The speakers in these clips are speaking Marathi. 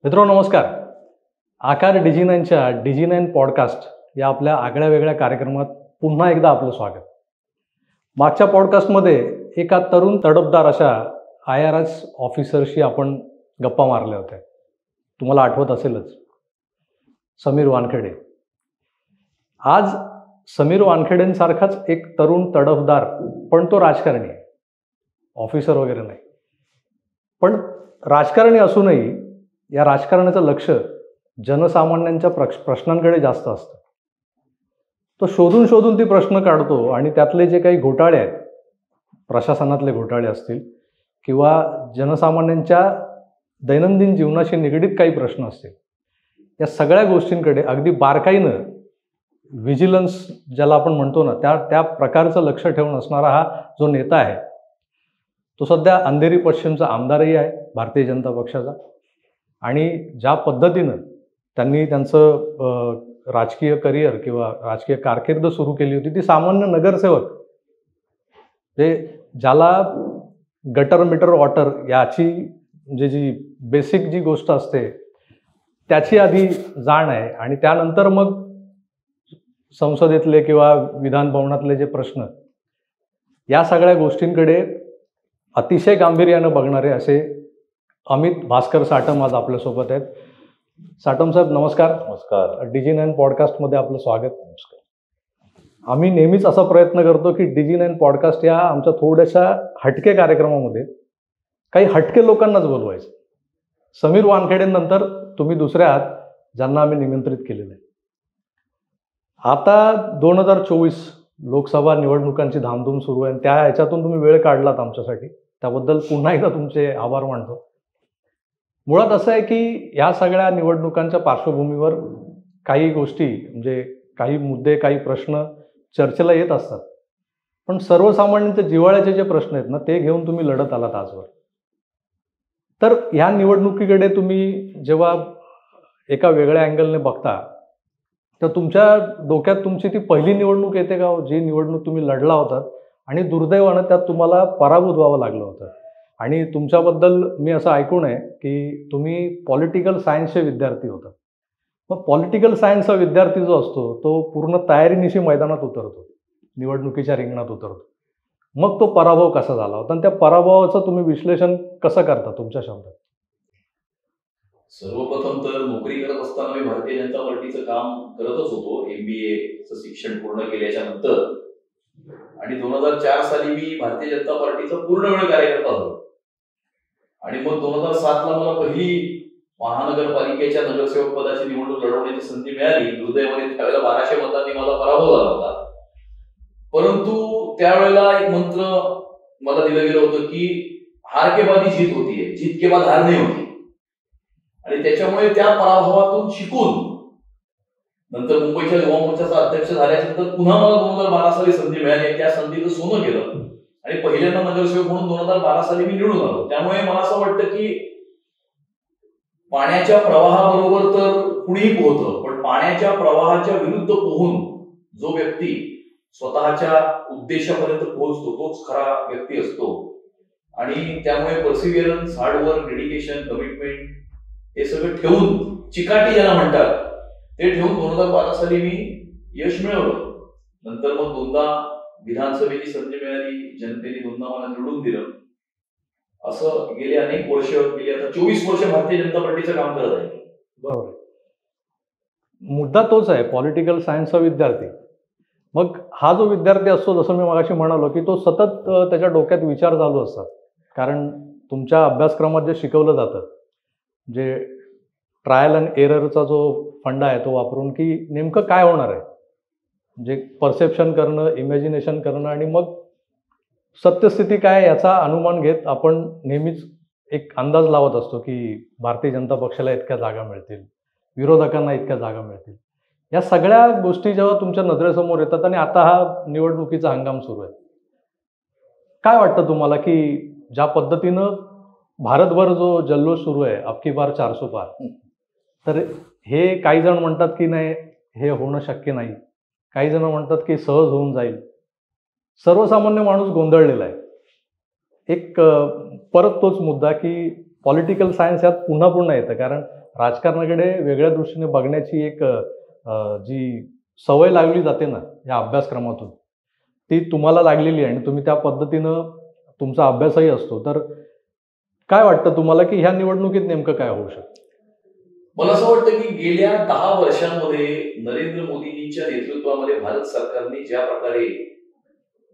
मित्रांनो नमस्कार. आकार डिजी9च्या डिजी9 पॉडकास्ट या आपल्या आगळ्या वेगळ्या कार्यक्रमात पुन्हा एकदा आपलं स्वागत. मागच्या पॉडकास्टमध्ये एका तरुण तडफदार अशा IRS ऑफिसरशी आपण गप्पा मारल्या होत्या. तुम्हाला आठवत असेलच, समीर वानखेडे. आज समीर वानखेडेंसारखाच एक तरुण तडफदार, पण तो राजकारणी आहे, ऑफिसर वगैरे नाही. पण राजकारणी असूनही या राजकारणाचं लक्ष जनसामान्यांच्या प्रश्नांकडे जास्त असतं. तो शोधून शोधून ती प्रश्न काढतो आणि त्यातले जे काही घोटाळे आहेत, प्रशासनातले घोटाळे असतील किंवा जनसामान्यांच्या दैनंदिन जीवनाशी निगडीत काही प्रश्न असतील, या सगळ्या गोष्टींकडे अगदी बारकाईनं व्हिजिलन्स ज्याला आपण म्हणतो ना, त्या प्रकारचं लक्ष ठेवून असणारा हा जो नेता आहे, तो सध्या अंधेरी पश्चिमचा आमदारही आहे भारतीय जनता पक्षाचा. आणि ज्या पद्धतीनं त्यांनी त्यांचं राजकीय करिअर किंवा राजकीय कारकीर्द सुरू केली होती, ती सामान्य नगरसेवक ज्याला गटर मीटर वॉटर याची म्हणजे जी बेसिक जी गोष्ट असते त्याची आधी जाण आहे, आणि त्यानंतर मग संसदेतले किंवा विधान भवनातले जे प्रश्न, या सगळ्या गोष्टींकडे अतिशय गांभीर्यानं बघणारे असे अमित भास्कर साटम आज आपल्यासोबत आहेत. साटम साहेब नमस्कार. नमस्कार. डिजी9 पॉडकास्टमध्ये आपलं स्वागत. नमस्कार. आम्ही नेहमीच असा प्रयत्न करतो की डिजी9 पॉडकास्ट या आमच्या थोड्याशा हटके कार्यक्रमामध्ये काही हटके लोकांनाच बोलवायचं. समीर वानखेडेंनंतर तुम्ही दुसरे आहात ज्यांना आम्ही निमंत्रित केलेलं आहे. आता 2024 लोकसभा निवडणुकांची धामधूम सुरू आहे, त्या ह्याच्यातून तुम्ही वेळ काढलात आमच्यासाठी, त्याबद्दल पुन्हा एकदा तुमचे आभार मानतो. मुळात असं आहे की या सगळ्या निवडणुकांच्या पार्श्वभूमीवर काही गोष्टी म्हणजे काही मुद्दे, काही प्रश्न चर्चेला येत असतात, पण सर्वसामान्यांच्या जिव्हाळ्याचे जे प्रश्न आहेत ना, ते घेऊन तुम्ही लढत आलात आजवर. तर ह्या निवडणुकीकडे तुम्ही जेव्हा एका वेगळ्या अँगलने बघता, तर तुमच्या डोक्यात तुमची ती पहिली निवडणूक येते का, जी निवडणूक तुम्ही लढला होतात आणि दुर्दैवानं त्यात तुम्हाला पराभूत व्हावं लागलं होतं? आणि तुमच्याबद्दल मी असं ऐकून आहे की तुम्ही पॉलिटिकल सायन्सचे विद्यार्थी होता. मग पॉलिटिकल सायन्सचा विद्यार्थी जो असतो तो पूर्ण तयारीनिशी मैदानात उतरतो, निवडणुकीच्या रिंगणात उतरतो. मग तो पराभव कसा झाला होता आणि त्या पराभवाचं तुम्ही विश्लेषण कसं करता तुमच्या शब्दात? सर्वप्रथम तर नोकरी करत असताना मी भारतीय जनता पार्टीचं काम करतच होतो. MBAचं शिक्षण पूर्ण केल्याच्या नंतर आणि 2004 साली मी भारतीय जनता पार्टीचा पूर्ण वेळ कार्यकर्ता झालो. आणि मग 2007ला मला पहिली महानगरपालिकेच्या नगरसेवक पदाची निवडणूक लढवण्याची संधी मिळाली. दुर्दैवाने त्यावेळेला 1200 मतांनी मला पराभव झाला होता. परंतु त्यावेळेला एक मंत्र मला दिलं गेलं होतं की हार के बाद ही जीत होती है, जीत के बाद हार नाही होती. आणि त्याच्यामुळे त्या पराभवातून शिकून नंतर मुंबईच्या युवा मोर्चाचा अध्यक्ष झाल्यानंतर पुन्हा मला 2012 साली संधी मिळाली. त्या संधीचं सोनं केलं आणि पहिल्यांदा नगरसेवक म्हणून 2012 साली मी निवडून आलो. त्यामुळे मला असं वाटतं की पाण्याच्या प्रवाहाबरोबर तर कुणीही पोहतं, पण पाण्याच्या प्रवाहाच्या विरुद्ध पोहून जो व्यक्ती स्वतःच्या उद्देशापर्यंत पोहोचतो तोच खरा व्यक्ती असतो. आणि त्यामुळे पर्सिव्हिअरन्स, हार्डवर्क, डेडिकेशन, कमिटमेंट हे सगळं ठेवून, चिकाटी ज्याला म्हणतात ते ठेवून 2012 साली मी यश मिळवलं. नंतर मग दोनदा विधानसभेची संधी मिळाली, जनतेने दोनदा मला निवडून दिलं. असं गेले अनेक वर्ष, गेली आता 24 वर्ष भारतीय जनता पार्टीचं काम करत आहे. बरोबर. मुद्दा तोच आहे, पॉलिटिकल सायन्सचा विद्यार्थी. मग हा जो विद्यार्थी असतो, जसं मी मगाशी म्हणालो की तो सतत त्याच्या डोक्यात विचार चालू असतात, कारण तुमच्या अभ्यासक्रमात जे शिकवलं जातं, जे ट्रायल अँड एररचा जो फंडा आहे तो वापरून की नेमकं काय होणार आहे, म्हणजे परसेप्शन करणं, इमॅजिनेशन करणं आणि मग सत्यस्थिती काय याचा अनुमान घेत आपण नेहमीच एक अंदाज लावत असतो की भारतीय जनता पक्षाला इतक्या जागा मिळतील, विरोधकांना इतक्या जागा मिळतील. या सगळ्या गोष्टी जेव्हा तुमच्या नजरेसमोर येतात आणि आता हा निवडणुकीचा हंगाम सुरू आहे, काय वाटतं तुम्हाला की ज्या पद्धतीनं भारतभर जो जल्लोष सुरू आहे, अबकी बार 400 पार, तर हे काही जण म्हणतात की नाही, हे होणं शक्य नाही, काही जण म्हणतात की सहज होऊन जाईल. सर्वसामान्य माणूस गोंधळलेला आहे. एक परत तोच मुद्दा की पॉलिटिकल सायन्स यात पुन्हा पुन्हा येतं, कारण राजकारणाकडे वेगळ्या दृष्टीने बघण्याची एक जी सवय लागली जाते ना या अभ्यासक्रमातून, ती तुम्हाला लागलेली आहे आणि तुम्ही त्या पद्धतीनं तुमचा अभ्यासही असतो. तर काय वाटतं तुम्हाला की ह्या निवडणुकीत नेमकं काय होऊ शकतं? मला असं वाटतं की गेल्या 10 वर्षांमध्ये नरेंद्र मोदीजींच्या नेतृत्वामध्ये भारत सरकारने ज्या प्रकारे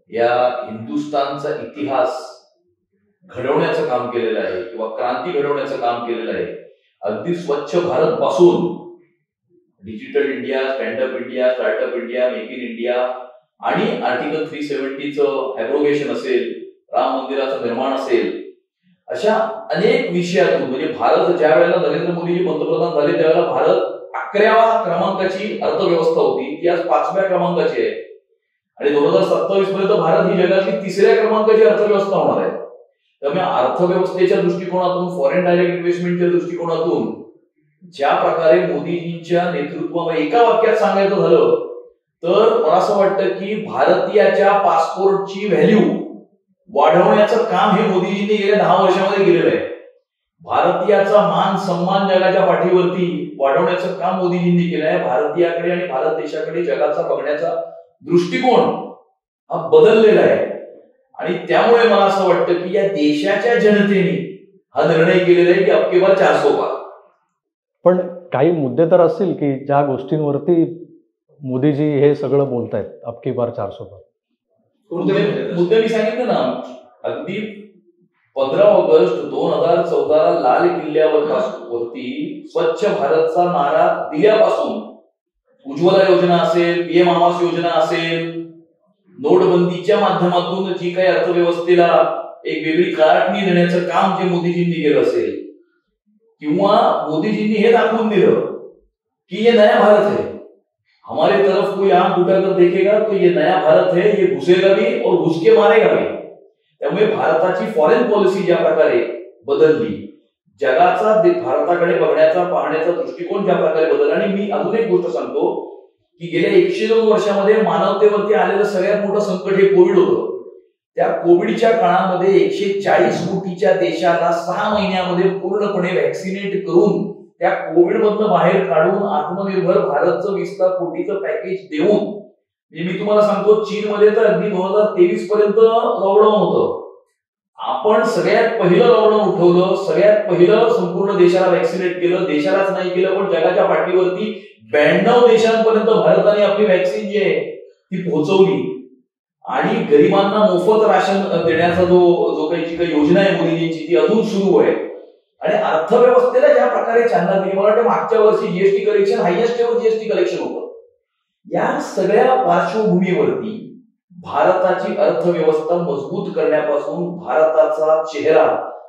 या हिंदुस्थानचा इतिहास घडवण्याचं काम केलेलं आहे किंवा क्रांती घडवण्याचं काम केलेलं आहे, अगदी स्वच्छ भारत पासून digital India, stand up India, startup India, make in India आणि आर्टिकल 370चं ॲब्रोगेशन असेल, राम मंदिराचं निर्माण असेल, अशा अनेक विषयातून म्हणजे भारत ज्या वेळेला नरेंद्र मोदीजी पंतप्रधान झाले त्यावेळेला भारत 11व्या क्रमांकाची अर्थव्यवस्था होती, ती आज 5व्या क्रमांकाची आहे आणि 2027 पर्यंत भारत ही जगातली 3ऱ्या क्रमांकाची अर्थव्यवस्था होणार आहे. त्यामुळे अर्थव्यवस्थेच्या दृष्टिकोनातून, फॉरेन डायरेक्ट इन्व्हेस्टमेंटच्या दृष्टिकोनातून ज्या प्रकारे मोदीजींच्या नेतृत्वामध्ये एका वाक्यात सांगायचं झालं तर मला असं वाटतं की भारतीयाच्या पासपोर्टची व्हॅल्यू वाढवण्याचं काम हे मोदीजींनी गेल्या 10 वर्षामध्ये केलेलं आहे. भारतीयाचा मान सन्मान जगाच्या पाठीवरती वाढवण्याचं काम मोदीजींनी केलं आहे. भारतीयाकडे आणि भारत देशाकडे जगाचा बघण्याचा दृष्टिकोन हा बदललेला आहे आणि त्यामुळे मला असं वाटतं की या देशाच्या जनतेने हा निर्णय केलेला आहे की अब की बार 400 पार. पण काही मुद्दे तर असतील की ज्या गोष्टींवरती मोदीजी हे सगळं बोलतायत, अब की बार 400 पार. मुद्दे मी सांगितलं ना, अगदी 15 ऑगस्ट 2014 लाल किल्ल्यावरती स्वच्छ भारतचा नारा दिल्यापासून उज्ज्वला योजना असेल, पीएम आवास योजना असेल, नोटबंदीच्या माध्यमातून जी काही अर्थव्यवस्थेला एक वेगळी कलाटणी देण्याचं काम जे मोदीजींनी केलं असेल किंवा मोदीजींनी हे दाखवून दिलं की ये नया भारत है, हमारे तरफ कोई आंख उठाकर देखेगा तो ये नया भारत है, ये घुसेगा भी और घुस के मारेगा भी. त्यामुळे भारताची फॉरेन पॉलिसी ज्या प्रकारे बदलली, जगाचा भारताकडे पाहण्याचा दृष्टिकोन ज्या प्रकारे बदलला. आणि मी अजून एक गोष्ट सांगतो की गेल्या 102 वर्षामध्ये मानवतेवरती आलेलं सगळ्यात मोठं संकट हे कोविड होतं. त्या कोविडच्या काळामध्ये 140 कोटीच्या देशाला 6 महिन्यामध्ये पूर्णपणे व्हॅक्सिनेट करून त्या कोविड मधनं बाहेर काढून आत्मनिर्भर भारतचं 20 कोटीचं पॅकेज देऊन, मी तुम्हाला सांगतो चीनमध्ये तर अगदी 2023 पर्यंत लॉकडाऊन होतं. आपण सगळ्यात पहिलं लॉकडाऊन उठवलं, सगळ्यात पहिलं संपूर्ण देशाला व्हॅक्सिनेट केलं. देशालाच नाही केलं पण जगाच्या पाठीवरती 92 देशांपर्यंत भारताने आपली व्हॅक्सिन जी आहे ती पोहोचवली आणि गरिबांना मोफत राशन देण्याचा जो काही योजना आहे मोदीजींची ती अजून सुरू आहे. आणि अर्थव्यवस्थेला ज्या प्रकारे चालना दिली, मला वाटतं मागच्या वर्षी GST collection highest ever GST collection होतं. या सगळ्या पार्श्वभूमीवरती भारताची अर्थव्यवस्था मजबूत करण्यापासून भारताचा चेहरा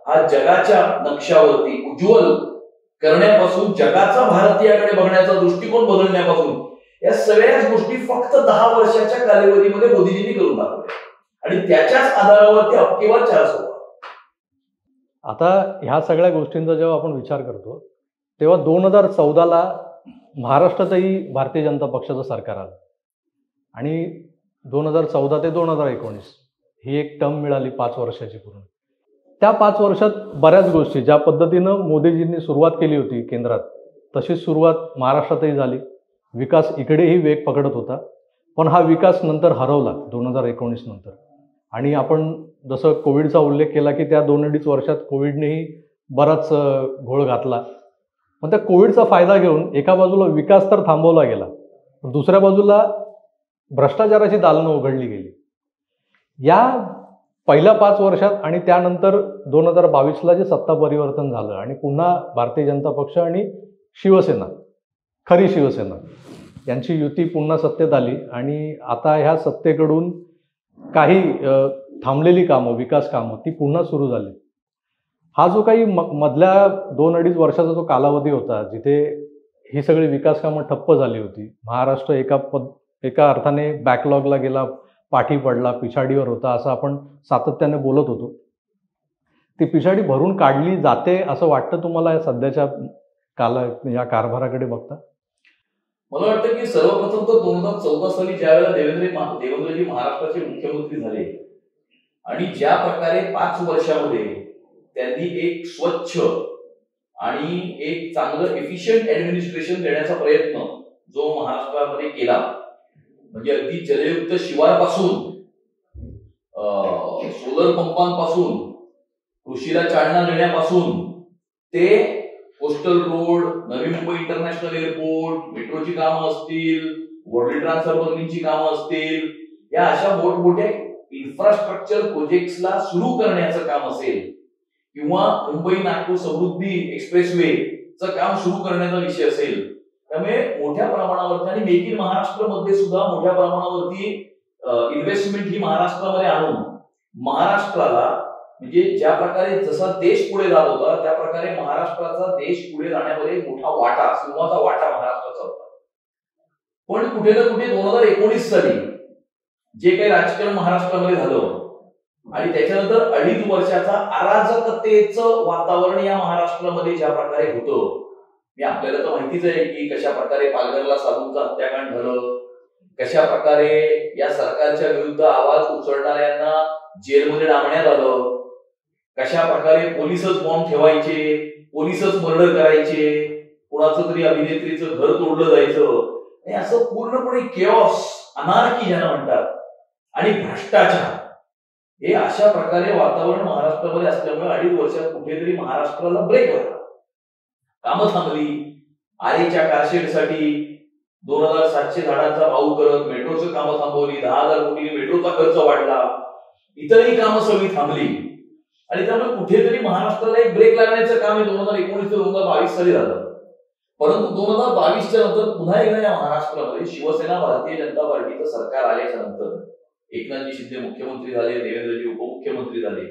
हा जगाच्या नक्षावरती उज्ज्वल करण्यापासून, जगाचा भारतीयाकडे बघण्याचा दृष्टिकोन बदलण्यापासून, या सगळ्याच गोष्टी फक्त 10 वर्षाच्या कालावधीमध्ये मोदीजींनी करून दाखवल्या आणि त्याच्याच आधारावरती अब की बार 400. आता ह्या सगळ्या गोष्टींचा जेव्हा आपण विचार करतो तेव्हा 2014ला महाराष्ट्रातही भारतीय जनता पक्षाचं सरकार आलं आणि 2014 ते 2019 ही एक टर्म मिळाली 5 वर्षाची पूर्ण. त्या 5 वर्षात बऱ्याच गोष्टी ज्या पद्धतीनं मोदीजींनी सुरुवात केली होती केंद्रात, तशीच सुरुवात महाराष्ट्रातही झाली. विकास इकडेही वेग पकडत होता, पण हा विकास नंतर हरवला 2019 नंतर. आणि आपण जसं कोविडचा उल्लेख केला की त्या 2-2.5 वर्षात कोविडनेही बराच घोळ घातला. पण त्या कोविडचा फायदा घेऊन एका बाजूला विकास तर थांबवला गेला, पण दुसऱ्या बाजूला भ्रष्टाचाराची दालनं उघडली गेली. या पहिल्या 5 वर्षात आणि त्यानंतर 2022ला जे सत्ता परिवर्तन झालं आणि पुन्हा भारतीय जनता पक्ष आणि शिवसेना, खरी शिवसेना यांची युती पुन्हा सत्तेत आली आणि आता ह्या सत्तेकडून काही थांबलेली कामं, विकास कामं ती पुन्हा सुरू झाली. हा जो काही मधल्या 2-2.5 वर्षाचा जो कालावधी होता जिथे ही सगळी विकास कामं ठप्प झाली होती, महाराष्ट्र एका अर्थाने बॅकलॉगला गेला, पाठी पडला, पिछाडीवर होता असं आपण सातत्याने बोलत होतो. ती पिछाडी भरून काढली जाते असं वाटतं तुम्हाला या सध्याच्या या कारभाराकडे बघता? मला वाटतं की सर्वप्रथम तर 2014 साली ज्यावेळेला देवेंद्रजी महाराष्ट्राचे मुख्यमंत्री झाले आणि ज्या प्रकारे 5 वर्षामध्ये त्यांनी एक स्वच्छ आणि एक चांगलं एफिशियंट ऍडमिनिस्ट्रेशन देण्याचा प्रयत्न जो महाराष्ट्रामध्ये केला, म्हणजे अगदी जलयुक्त शिवारपासून सोलर पंपांपासून कृषीला चालना देण्यापासून ते coastal road, Navi Mumbai international airport, मेट्रोची कामं असतील, वर्ल्ड ट्रान्सफर बंदीची कामं असतील, या अशा मोठमोठ्या इन्फ्रास्ट्रक्चर प्रोजेक्ट्सला सुरू करण्याचं काम असेल किंवा मुंबई नागपूर समृद्धी एक्सप्रेसवेचं काम सुरू करण्याचा विषय असेल, त्यामुळे मोठ्या प्रमाणावरती आणि मेक इन महाराष्ट्रामध्ये सुद्धा मोठ्या प्रमाणावरती इन्व्हेस्टमेंट ही महाराष्ट्रामध्ये आणून महाराष्ट्राला, म्हणजे ज्या प्रकारे जसा देश पुढे जात होता त्या प्रकारे महाराष्ट्राचा देश पुढे जाण्यामध्ये मोठा वाटा, सिंहाचा वाटा महाराष्ट्राचा होता. पण कुठे ना कुठे 2019 साली जे काही राजकारण महाराष्ट्रामध्ये झालं आणि त्याच्यानंतर 2.5 वर्षाचा अराजकतेचं वातावरण या महाराष्ट्रामध्ये ज्या प्रकारे होतं, आपल्याला तर माहितीच आहे की कशा प्रकारे पालघरला साधूंचं हत्याकांड झालं, कशा प्रकारे या सरकारच्या विरुद्ध आवाज उचलणाऱ्यांना जेलमध्ये डांबण्यात आलं, कशा प्रकारे पोलिसच बॉम्ब ठेवायचे, पोलिसच मर्डर करायचे, कुणाचं तरी अभिनेत्रीचं घर तोडलं जायचं, आणि असं पूर्णपणे केऑस, अनार्की ज्यांना म्हणतात, आणि भ्रष्टाचार, हे अशा प्रकारे वातावरण महाराष्ट्रामध्ये असल्यामुळे 2.5 वर्षात कुठेतरी महाराष्ट्राला ब्रेक झाला. कामं थांबली. आरेच्या कारशेडसाठी 2,700 झाडांचा भाऊ करत मेट्रोचं कामं थांबवली, 10,000 कोटींनी मेट्रोचा खर्च वाढला, इतरही कामं सगळी थांबली, आणि त्यामुळे कुठेतरी महाराष्ट्राला एक ब्रेक लागण्याचं काम हे 2019 ते 2022 साली झालं. परंतु 2022च्या नंतर पुन्हा एकदा या महाराष्ट्रामध्ये शिवसेना भारतीय जनता पार्टीचं सरकार आल्याच्या नंतर एकनाथजी शिंदे मुख्यमंत्री झाले, देवेंद्रजी उपमुख्यमंत्री झाले,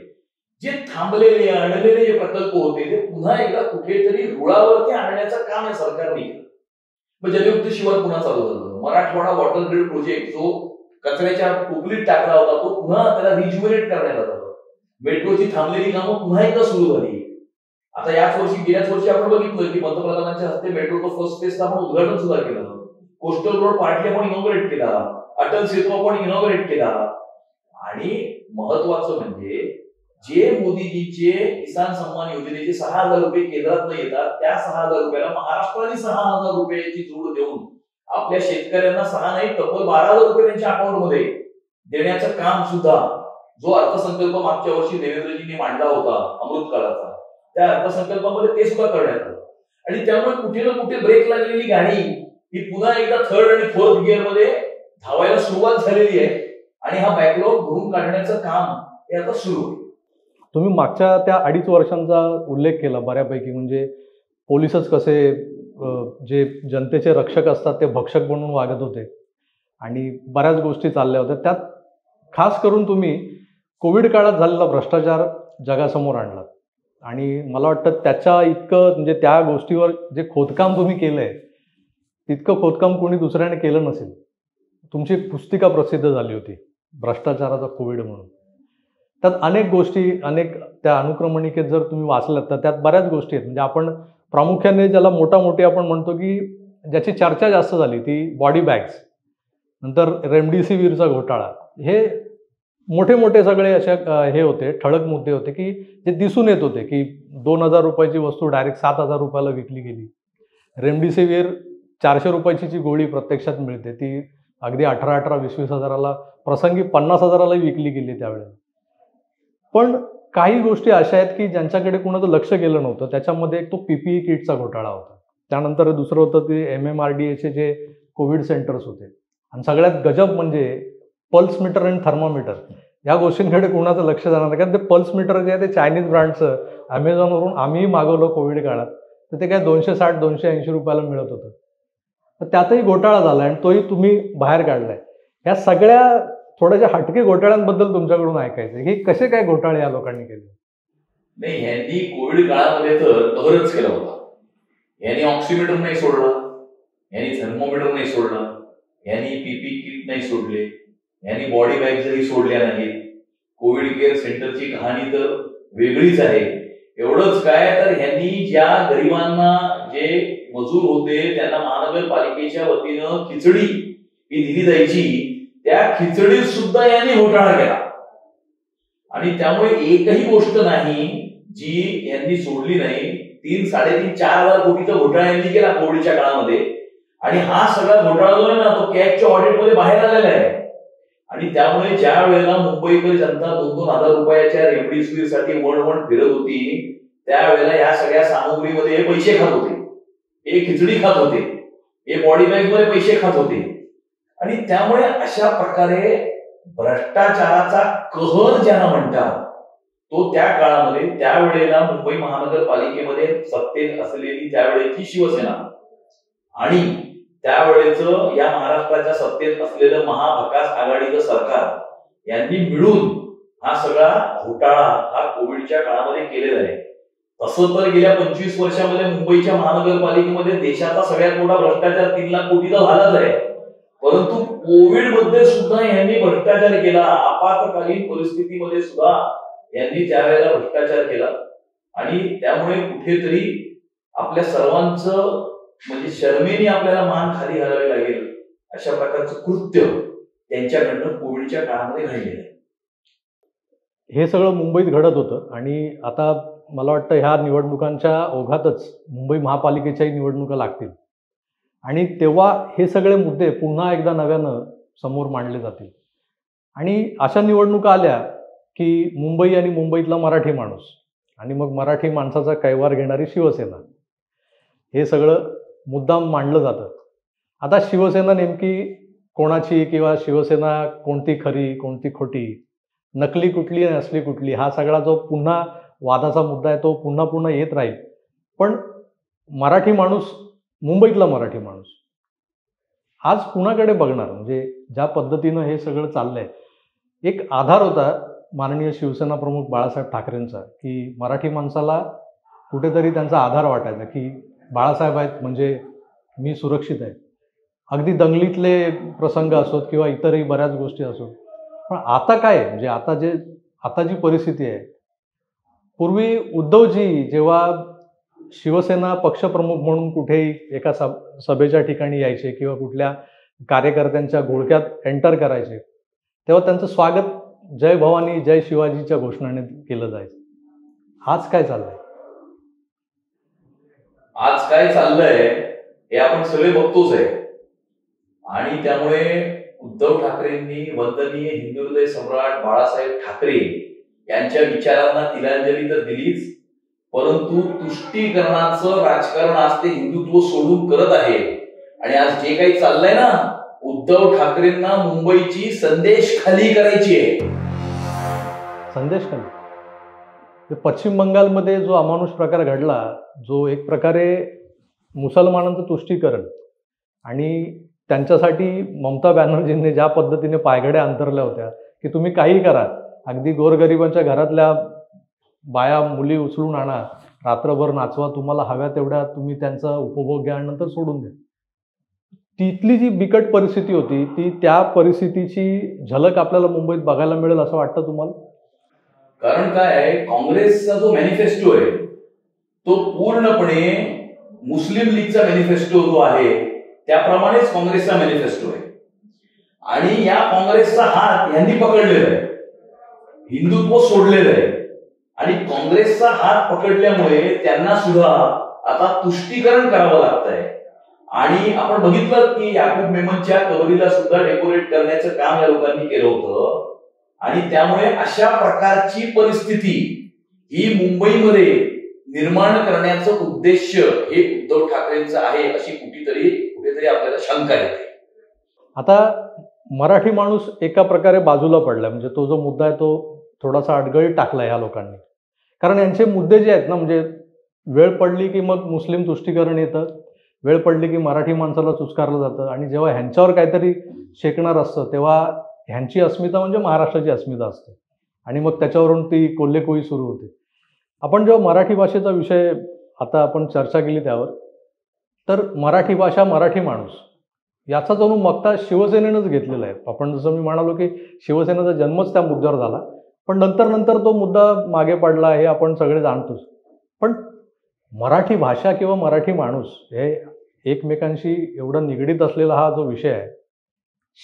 जे थांबलेले अडलेले जे प्रकल्प होते ते पुन्हा एकदा कुठेतरी रुळावरती आणण्याचं काम या सरकारने केलं. मग जलयुक्त शिवार पुन्हा चालू झालं, मराठवाडा वॉटर ग्रीड प्रोजेक्ट जो कचऱ्याच्या टोपलीत टाकला होता तो पुन्हा त्याला रिज्युनेट करण्यात आलं, मेट्रोची थांबलेली कामं पुन्हा एकदा सुरू झाली. आता याच वर्षी, गेल्याच वर्षी आपण बघितलं की पंतप्रधानांच्या हस्ते मेट्रोचं फर्स्ट फेजचं आपण उद्घाटन सुद्धा केलं, कोस्टल रोड पार्टी आपण इनॉग्रेट केला, अटल सेतू आपण इनॉग्रेट केला, आणि महत्वाचं म्हणजे जे मोदीजीचे किसान सन्मान योजनेचे 6,000 रुपये केंद्रात येतात त्या 6,000 रुपयाला महाराष्ट्राने 6,000 रुपयाची जोड देऊन आपल्या शेतकऱ्यांना 6 नाही तब्बल 12,000 रुपये त्यांच्या अकाउंटमध्ये देण्याचं काम सुद्धा, जो अर्थसंकल्प मागच्या वर्षी देवेंद्रजींनी मांडला होता अमृत काळाचा, त्या अर्थसंकल्पामध्ये ते सुद्धा करण्यात आलं. आणि त्यामुळे कुठे ना कुठे ब्रेक लागलेली गाडी ही पुन्हा एकदा थर्ड आणि फोर्थ गिअर मध्ये धावायला सुरुवात झालेली आहे, आणि हा बॅकलॉग भरून काढण्याचं काम हे आता सुरू आहे. तुम्ही मागच्या त्या 2.5 वर्षांचा उल्लेख केला बऱ्यापैकी, म्हणजे पोलिसच कसे जे जनतेचे रक्षक असतात ते भक्षक बनून वागत होते आणि बऱ्याच गोष्टी चालल्या होत्या. त्यात खास करून तुम्ही कोविड काळात झालेला भ्रष्टाचार जगासमोर आणलात, आणि मला वाटतं त्याच्या इतकं, म्हणजे त्या गोष्टीवर जे खोदकाम तुम्ही केलंय तितकं खोदकाम कोणी दुसऱ्याने केलं नसेल. तुमची एक पुस्तिका प्रसिद्ध झाली होती भ्रष्टाचाराचा कोविड म्हणून. त्यात अनेक गोष्टी, अनेक त्या अनुक्रमणिकेत जर तुम्ही वाचलात तर त्यात बऱ्याच गोष्टी आहेत. म्हणजे आपण प्रामुख्याने ज्याला मोठी आपण म्हणतो की ज्याची चर्चा जास्त झाली ती बॉडी बॅग्स, नंतर रेमडेसिवीरचा घोटाळा, हे मोठे सगळे अशा हे होते, ठळक मुद्दे होते की जे दिसून येत होते की 2,000 रुपयाची वस्तू डायरेक्ट 7,000 रुपयाला विकली गेली. रेमडेसिवीर 400 रुपयाची जी गोळी प्रत्यक्षात मिळते ती अगदी 18,000-20,000 हजाराला, प्रसंगी 50,000लाही विकली गेली त्यावेळेला. पण काही गोष्टी अशा आहेत की ज्यांच्याकडे कुणाचं लक्ष गेलं नव्हतं. त्याच्यामध्ये एक तो PPE किटचा घोटाळा होता, त्यानंतर दुसरं होतं ते MMRDAचे जे कोविड सेंटर्स होते, आणि सगळ्यात गजब म्हणजे पल्स मीटर आणि थर्मामीटर या गोष्टींकडे कुणाचं लक्ष जाणार नाही. कारण ते पल्स मीटर जे आहे ते चायनीज ब्रँडचं ॲमेझॉनवरून आम्हीही मागवलं कोविड काळात, तर ते काय 260-280 रुपयाला मिळत होतं. तर त्यातही घोटाळा झाला आणि तोही तुम्ही बाहेर काढलाय. ह्या सगळ्या थोड्याशा हटके घोटाळ्यांबद्दल तुमच्याकडून ऐकायचं हे कसे काय घोटाळे या लोकांनी केले? नाही, यांनी कोविड काळामध्ये तर कहरच केला होता. यांनी ऑक्सिमीटर नाही सोडला, यांनी थर्मोमीटर नाही सोडला, यांनी PPE किट नाही सोडले, यांनी बॉडी बॅग जरी सोडल्या नाहीत. कोविड केअर सेंटरची कहाणी तर वेगळीच आहे. एवढंच काय तर ह्यांनी ज्या गरिबांना, जे मजूर होते त्यांना महानगरपालिकेच्या वतीनं खिचडी ही दिली जायची, त्या खिचडीत सुद्धा यांनी घोटाळा केला. आणि त्यामुळे एकही गोष्ट नाही जी यांनी सोडली नाही. 3-3.5-4 कोटीचा घोटाळा यांनी केला कोविडच्या काळामध्ये. आणि हा सगळा घोटाळा जो आहे ना तो कॅगच्या ऑडिटमध्ये बाहेर आलेला आहे. आणि त्यामुळे ज्या वेळेला मुंबईकर जनता 2,000 रुपयाच्या रेमडेसिवीरसाठी वण फिरत होती त्यावेळेला या सगळ्या सामुग्रीमध्ये हे पैसे खात होते, हे खिचडी खात होते, हे बॉडी बॅग मध्ये पैसे खात होते. आणि त्यामुळे अशा प्रकारे भ्रष्टाचाराचा कहर ज्यांना म्हणतात तो त्या काळामध्ये त्यावेळेला मुंबई महानगरपालिकेमध्ये सत्तेत असलेली त्यावेळेची शिवसेना आणि त्यावेळेचं या महाराष्ट्राच्या सत्तेत असलेलं महाविकास आघाडीचं सरकार यांनी मिळून हा सगळा घोटाळा हा कोविडच्या काळामध्ये केलेला आहे. तसं तर गेल्या 25 वर्षामध्ये मुंबईच्या महानगरपालिकेमध्ये देशाचा सगळ्यात मोठा भ्रष्टाचार 3 लाख कोटीचा झालाच आहे. परंतु कोविड मध्ये सुद्धा यांनी भ्रष्टाचार केला. आपत्कालीन परिस्थितीमध्ये सुद्धा यांनी त्यावेळेला भ्रष्टाचार केला. आणि त्यामुळे कुठेतरी आपल्या सर्वांचं म्हणजे शर्मेने आपल्याला मान खाली घालावी लागेल अशा प्रकारचं कृत्य त्यांच्याकडनं कोविडच्या काळामध्ये घडलेलं आहे. हे सगळं मुंबईत घडत होतं आणि आता मला वाटतं ह्या निवडणुकांच्या ओघातच मुंबई महापालिकेच्याही निवडणुका लागतील आणि तेव्हा हे सगळे मुद्दे पुन्हा एकदा नव्यानं समोर मांडले जातील. आणि अशा निवडणुका आल्या की मुंबई आणि मुंबईतला मराठी माणूस आणि मग मराठी माणसाचा कैवार घेणारी शिवसेना हे सगळं मुद्दाम मांडलं जातं. आता शिवसेना नेमकी कोणाची किंवा शिवसेना कोणती खरी कोणती खोटी, नकली कुठली आणि असली कुठली, हा सगळा जो पुन्हा वादाचा मुद्दा आहे तो पुन्हा पुन्हा येत राहील. पण मराठी माणूस, मुंबईतला मराठी माणूस आज कुणाकडे बघणार? म्हणजे ज्या पद्धतीनं हे सगळं चाललंय, एक आधार होता माननीय शिवसेना प्रमुख बाळासाहेब ठाकरेंचा की मराठी माणसाला कुठेतरी त्यांचा आधार वाटायचा की बाळासाहेब आहेत म्हणजे मी सुरक्षित आहे. अगदी दंगलीतले प्रसंग असोत किंवा इतरही बऱ्याच गोष्टी असोत. पण आता काय म्हणजे आता जी परिस्थिती आहे, पूर्वी उद्धवजी जेव्हा शिवसेना पक्षप्रमुख म्हणून कुठेही एका सभेच्या ठिकाणी यायचे किंवा कुठल्या कार्यकर्त्यांच्या घोळक्यात एंटर करायचे तेव्हा त्यांचं स्वागत जय भवानी जय शिवाजीच्या घोषणाने केलं जायचं. आज काय चाललंय? आज काय चाललंय हे आपण सगळे बघतोच आहे. आणि त्यामुळे उद्धव ठाकरेंनी वंदनीय हिंदुहृदय सम्राट बाळासाहेब ठाकरे यांच्या विचारांना तिलांजली तर दिलीच, परंतु तुष्टीकरणाचं राजकारण आज ते हिंदुत्व सोडून करत आहे. आणि आज जे काही चाललंय ना, उद्धव ठाकरेंना मुंबईची संदेश खाली करायची आहे. संदेश खाली पश्चिम बंगालमध्ये जो अमानुष प्रकार घडला, जो एक प्रकारे मुसलमानांचं तुष्टीकरण आणि त्यांच्यासाठी ममता बॅनर्जींनी ज्या पद्धतीने पायघड्या अंतरल्या होत्या की तुम्ही काही करा, अगदी गोरगरिबांच्या घरातल्या बाया मुली उचलून आणा, रात्रभर नाचवा, तुम्हाला हव्या तेवढ्या तुम्ही त्यांचा उपभोग घ्या आणि नंतर सोडून द्या. तिथली जी बिकट परिस्थिती होती ती त्या परिस्थितीची झलक आपल्याला मुंबईत बघायला मिळेल असं वाटतं तुम्हाला? कारण काय आहे, काँग्रेसचा जो मॅनिफेस्टो आहे तो पूर्णपणे मुस्लिम लीगचा मॅनिफेस्टो जो आहे त्याप्रमाणेच काँग्रेसचा मॅनिफेस्टो आहे. आणि या काँग्रेसचा हात यांनी पकडलेला आहे, हिंदुत्व सोडलेलं आहे. आणि काँग्रेसचा हात पकडल्यामुळे त्यांना सुद्धा आता तुष्टीकरण करावं लागतंय. आणि आपण बघितलं की याकूब मेमनच्या कबरीला सुद्धा डेकोरेट करण्याचं काम या लोकांनी केलं होतं. आणि त्यामुळे अशा प्रकारची परिस्थिती ही मुंबईमध्ये निर्माण करण्याचं उद्देश हे उद्धव ठाकरेंचं आहे अशी कुठेतरी आपल्याला शंका येते. आता मराठी माणूस एका प्रकारे बाजूला पडलाय, म्हणजे तो जो मुद्दा आहे तो थोडासा अडगळीत टाकला ह्या लोकांनी. कारण यांचे मुद्दे जे आहेत ना, म्हणजे वेळ पडली की मग मुस्लिम तुष्टीकरण येतं, वेळ पडली की मराठी माणसाला चुचकारलं जातं. आणि जेव्हा ह्यांच्यावर काहीतरी शेकणार असतं तेव्हा ह्यांची अस्मिता म्हणजे महाराष्ट्राची अस्मिता असते आणि मग त्याच्यावरून ती कोल्हेकोळी सुरू होते. आपण जेव्हा मराठी भाषेचा विषय आता आपण चर्चा केली त्यावर, तर मराठी भाषा मराठी माणूस याचा जणू मक्ता शिवसेनेनंच घेतलेला आहे. आपण जसं मी म्हणालो की शिवसेनेचा जन्मच त्या मुद्द्यावर झाला, पण नंतर तो मुद्दा मागे पडला हे आपण सगळे जाणतोच. पण मराठी भाषा किंवा मराठी माणूस हे एकमेकांशी एवढा निगडीत असलेला हा जो विषय आहे,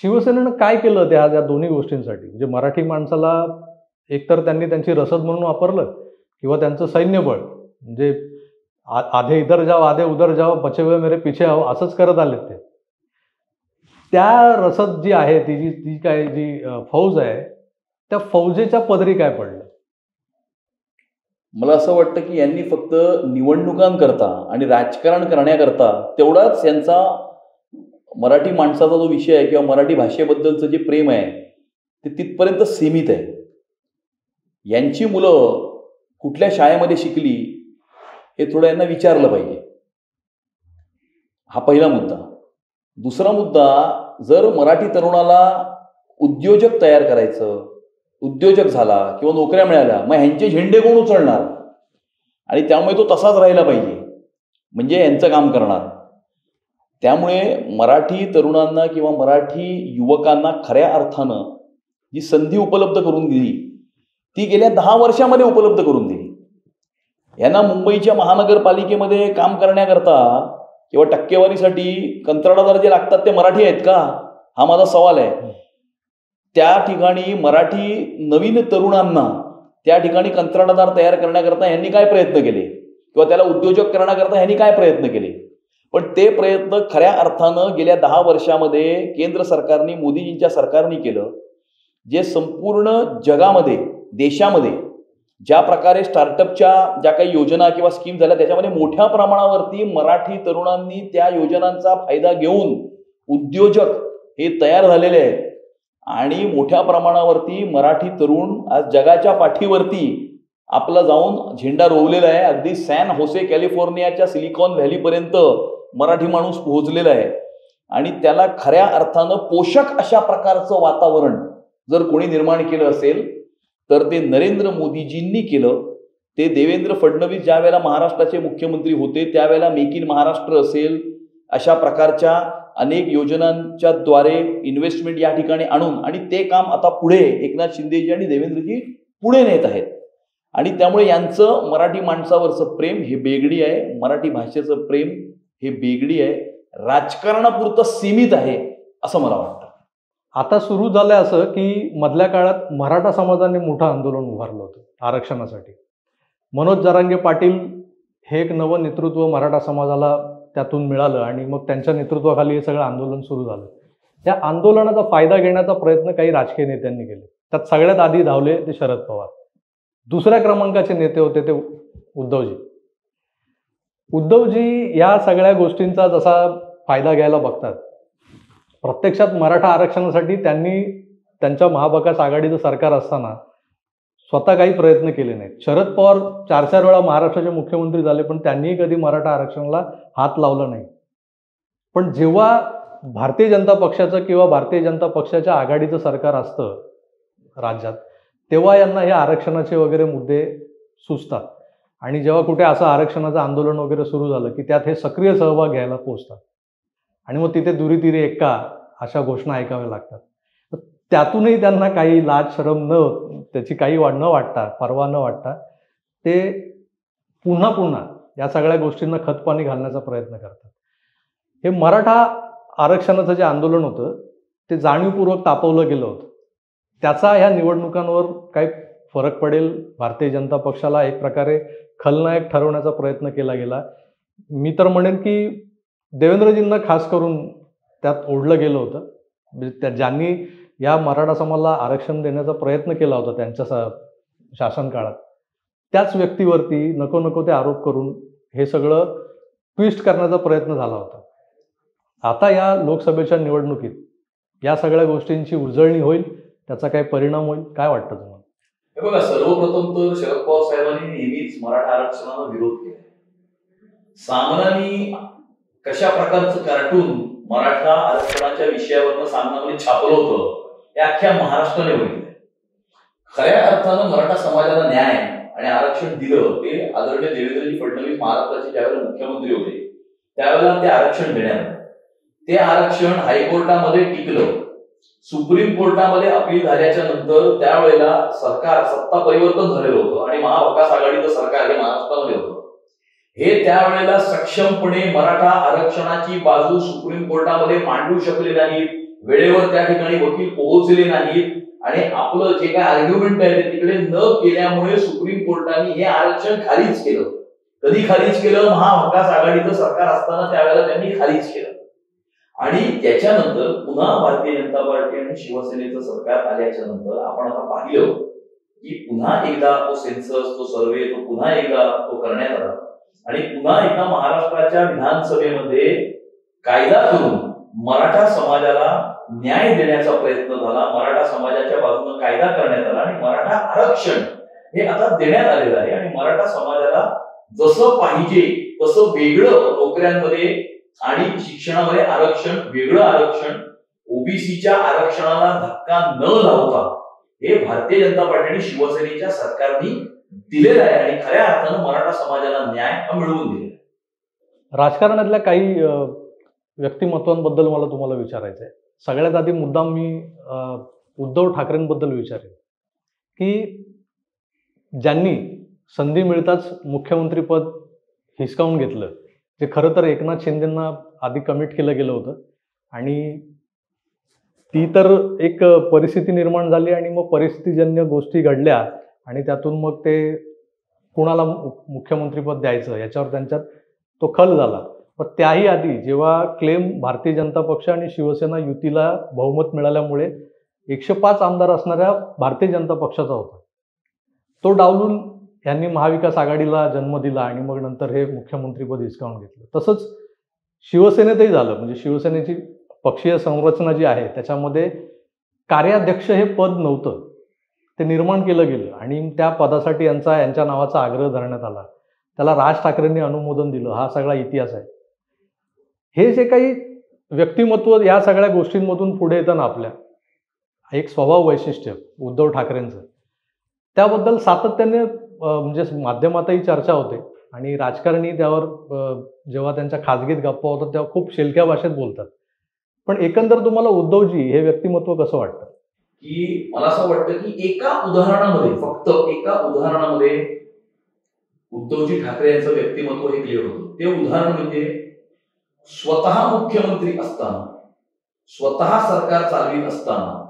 शिवसेनेनं काय केलं त्या दोन्ही गोष्टींसाठी? म्हणजे मराठी माणसाला एकतर त्यांनी त्यांची रसद म्हणून वापरलं किंवा त्यांचं सैन्यबळ म्हणजे आधे इधर जाओ आधे उधर जाओ बचे हुए मेरे पीछे आओ असंच करत आलेत ते. त्या रसद जी आहे ती काय जी फौज आहे त्या फौजेच्या पदरी काय पडलं? मला असं वाटतं की यांनी फक्त निवडणुकांकरता आणि राजकारण करण्याकरता तेवढाच यांचा मराठी माणसाचा जो विषय आहे किंवा मराठी भाषेबद्दलचं जे प्रेम आहे ते तिथपर्यंत सीमित आहे. यांची मुलं कुठल्या शाळेमध्ये शिकली हे थोडं यांना विचारलं पाहिजे. हा पहिला मुद्दा. दुसरा मुद्दा, जर मराठी तरुणाला उद्योजक तयार करायचं, उद्योजक झाला किंवा नोकऱ्या मिळाल्या, मग ह्यांचे झेंडे कोण उचलणार? आणि त्यामुळे तो तसाच राहिला पाहिजे म्हणजे यांचं काम करणार. त्यामुळे मराठी तरुणांना किंवा मराठी युवकांना खऱ्या अर्थानं जी संधी उपलब्ध करून दिली ती गेल्या 10 वर्षामध्ये उपलब्ध करून दिली. यांना मुंबईच्या महानगरपालिकेमध्ये काम करण्याकरता किंवा टक्केवारीसाठी कंत्राटदार जे लागतात ते मराठी आहेत का? हा माझा सवाल आहे. त्या ठिकाणी मराठी नवीन तरुणांना त्या ठिकाणी कंत्राटदार तयार करण्याकरता यांनी काय प्रयत्न केले किंवा त्याला उद्योजक करण्याकरता यांनी काय प्रयत्न केले? पण ते प्रयत्न खऱ्या अर्थानं गेल्या 10 वर्षामध्ये केंद्र सरकारने, मोदीजींच्या सरकारने केलं. जे संपूर्ण जगामध्ये, देशामध्ये ज्या प्रकारे स्टार्टअपच्या ज्या काही योजना किंवा स्कीम झाल्या त्याच्यामध्ये मोठ्या प्रमाणावरती मराठी तरुणांनी त्या योजनांचा फायदा घेऊन उद्योजक हे तयार झालेले आहेत. आणि मोठ्या प्रमाणावरती मराठी तरुण आज जगाच्या पाठीवरती आपला जाऊन झेंडा रोवलेला आहे. अगदी सॅन होसे कॅलिफोर्नियाच्या सिलिकॉन व्हॅलीपर्यंत मराठी माणूस पोहोचलेला आहे. आणि त्याला खऱ्या अर्थानं पोषक अशा प्रकारचं वातावरण जर कोणी निर्माण केलं असेल तर ते नरेंद्र मोदीजींनी केलं. ते देवेंद्र फडणवीस ज्या वेळेला महाराष्ट्राचे मुख्यमंत्री होते त्यावेळेला मेक इन महाराष्ट्र असेल, अशा प्रकारच्या अनेक योजनांच्या द्वारे इन्व्हेस्टमेंट या ठिकाणी आणून आणि ते काम आता पुढे एकनाथ शिंदेजी आणि देवेंद्रजी पुढे नेत आहेत. आणि त्यामुळे यांचं मराठी माणसावरचं प्रेम हे बेगडी आहे, मराठी भाषेचं प्रेम हे बेगडी आहे, राजकारणापुरतं सीमित आहे असं मला वाटतं. आता सुरू झालंय असं की मधल्या काळात मराठा समाजाने मोठं आंदोलन उभारलं होतं आरक्षणासाठी. मनोज जरांगे पाटील हे एक नवं नेतृत्व मराठा समाजाला त्यातून मिळालं आणि मग त्यांच्या नेतृत्वाखाली हे सगळं आंदोलन सुरू झालं. त्या आंदोलनाचा फायदा घेण्याचा प्रयत्न काही राजकीय नेत्यांनी केले. त्यात सगळ्यात आधी धावले ते शरद पवार. दुसऱ्या क्रमांकाचे नेते होते ते उद्धवजी. उद्धवजी या सगळ्या गोष्टींचा जसा फायदा घ्यायला बघतात, प्रत्यक्षात मराठा आरक्षणासाठी त्यांनी त्यांच्या महाविकास आघाडीचं सरकार असताना स्वतः काही प्रयत्न केले नाहीत. शरद पवार 4-4 वेळा महाराष्ट्राचे मुख्यमंत्री झाले पण त्यांनीही कधी मराठा आरक्षणाला हात लावला नाही. पण जेव्हा भारतीय जनता पक्षाचं किंवा भारतीय जनता पक्षाच्या आघाडीचं सरकार असतं राज्यात तेव्हा यांना हे आरक्षणाचे वगैरे मुद्दे सुचतात. आणि जेव्हा कुठे असं आरक्षणाचं आंदोलन वगैरे सुरू झालं की त्यात हे सक्रिय सहभाग घ्यायला पोचतात. आणि मग तिथे दुरीतिरी एक्का अशा घोषणा ऐकाव्या लागतात. त्यातूनही त्यांना काही लाज शरम त्याची काही न वाटता, पर्वा न वाटता ते पुन्हा या सगळ्या गोष्टींना खतपाणी घालण्याचा प्रयत्न करतात. हे मराठा आरक्षणाचं जे आंदोलन होतं ते जाणीवपूर्वक तापवलं गेलं होतं. त्याचा ह्या निवडणुकांवर काही फरक पडेल, भारतीय जनता पक्षाला एक प्रकारे खलनायक ठरवण्याचा प्रयत्न केला गेला. मी तर म्हणेन की देवेंद्रजींना खास करून त्यात ओढलं गेलं होतं. म्हणजे ज्यांनी या मराठा समाजाला आरक्षण देण्याचा प्रयत्न केला होता त्यांच्या शासन काळात त्याच व्यक्तीवरती नको ते आरोप करून हे सगळं ट्विस्ट करण्याचा प्रयत्न झाला होता. आता या लोकसभेच्या निवडणुकीत या सगळ्या गोष्टींची उजळणी होईल, त्याचा काय परिणाम होईल, काय वाटतं तुम्हाला? हे बघा, सर्वप्रथम तर शरद पवार साहेबांनी नेहमीच मराठा आरक्षणाला विरोध केला. सामनानी कशा प्रकारचं कार्टून मराठा आरक्षणाच्या विषयावरनं सामनामध्ये छापलं होतं हे अख्ख्या महाराष्ट्राने बघितलं. खऱ्या अर्थानं मराठा समाजाला न्याय आणि आरक्षण दिलं ते आदरणीय देवेंद्रजी फडणवीस महाराष्ट्राचे ज्यावेळेला मुख्यमंत्री होते त्यावेळेला ते आरक्षण देण्यात आलं. ते आरक्षण हायकोर्टामध्ये टिकलं. सुप्रीम कोर्टामध्ये अपील झाल्याच्या नंतर त्यावेळेला सरकार सत्ता परिवर्तन झालेलं होतं आणि महाविकास आघाडीचं सरकार हे महाराष्ट्रामध्ये होतं. हे त्यावेळेला सक्षमपणे मराठा आरक्षणाची बाजू सुप्रीम कोर्टामध्ये मांडू शकले नाहीत, वेळेवर त्या ठिकाणी वकील पोहोचले नाहीत आणि आपलं जे काय आर्ग्युमेंट आहे ते तिकडे न केल्यामुळे सुप्रीम कोर्टाने हे आरक्षण खारिज केलं. कधी खारिज केलं? महाविकास आघाडीचं सरकार असताना त्यावेळेला त्यांनी खारिज केलं. आणि त्याच्यानंतर पुन्हा भारतीय जनता पार्टी आणि शिवसेनेचं सरकार आल्याच्या नंतर आपण आता पाहिलं की पुन्हा एकदा तो सेन्सस, तो सर्वे, तो पुन्हा एकदा तो करण्यात आला आणि पुन्हा एकदा महाराष्ट्राच्या विधानसभेमध्ये कायदा करून मराठा समाजाला न्याय देण्याचा प्रयत्न झाला. मराठा समाजाच्या बाजूने कायदा करण्यात आला आणि मराठा आरक्षण हे आता देण्यात आलेलं आहे. आणि मराठा समाजाला जसं पाहिजे तसं वेगळं नोकऱ्यांमध्ये आणि शिक्षणामध्ये आरक्षण, वेगळं आरक्षण, ओबीसीच्या आरक्षणाला धक्का न लावता हे भारतीय जनता पार्टी आणि शिवसेनेच्या सरकारने दिलेलं आहे आणि खऱ्या अर्थानं मराठा समाजाला न्याय हा मिळवून दिलेला आहे. राजकारणातल्या काही व्यक्तिमत्वांबद्दल मला तुम्हाला विचारायचं आहे. सगळ्यात आधी मुद्दाम मी उद्धव ठाकरेंबद्दल विचारेन की ज्यांनी संधी मिळताच मुख्यमंत्रीपद हिसकावून घेतलं, जे खरं तर एकनाथ शिंदेंना आधी कमिट केलं गेलं होतं आणि ती तर एक परिस्थिती निर्माण झाली आणि मग परिस्थितीजन्य गोष्टी घडल्या आणि त्यातून मग ते कुणाला मुख्यमंत्रीपद द्यायचं याच्यावर त्यांच्यात तो खल झाला. पण त्याही आधी जेव्हा क्लेम भारतीय जनता पक्ष आणि शिवसेना युतीला बहुमत मिळाल्यामुळे 105 आमदार असणाऱ्या भारतीय जनता पक्षाचा होता, तो डावलून यांनी महाविकास आघाडीला जन्म दिला आणि मग नंतर हे मुख्यमंत्रीपद हिसकावून घेतलं. तसंच शिवसेनेतही झालं. म्हणजे शिवसेनेची पक्षीय संरचना जी आहे त्याच्यामध्ये कार्याध्यक्ष हे पद नव्हतं, ते निर्माण केलं गेलं आणि त्या पदासाठी यांच्या नावाचा आग्रह धरण्यात आला. त्याला राज ठाकरेंनी अनुमोदन दिलं. हा सगळा इतिहास आहे. हे जे काही व्यक्तिमत्व या सगळ्या गोष्टींमधून पुढे येतं ना, आपल्या एक स्वभाव वैशिष्ट्य उद्धव ठाकरेंचं, त्याबद्दल सातत्याने म्हणजे माध्यमातही चर्चा होते आणि राजकारणी त्यावर जेव्हा त्यांच्या खाजगीत गप्पा होतात तेव्हा खूप शेलक्या भाषेत बोलतात. पण एकंदर तुम्हाला उद्धवजी हे व्यक्तिमत्व कसं वाटतं? की मला असं वाटतं की एका उदाहरणामध्ये, फक्त एका उदाहरणामध्ये उद्धवजी ठाकरे यांचं व्यक्तिमत्व हे क्लिअर होतं. ते उदाहरण म्हणजे स्वतः मुख्यमंत्री असताना, स्वतः सरकार चालवित असताना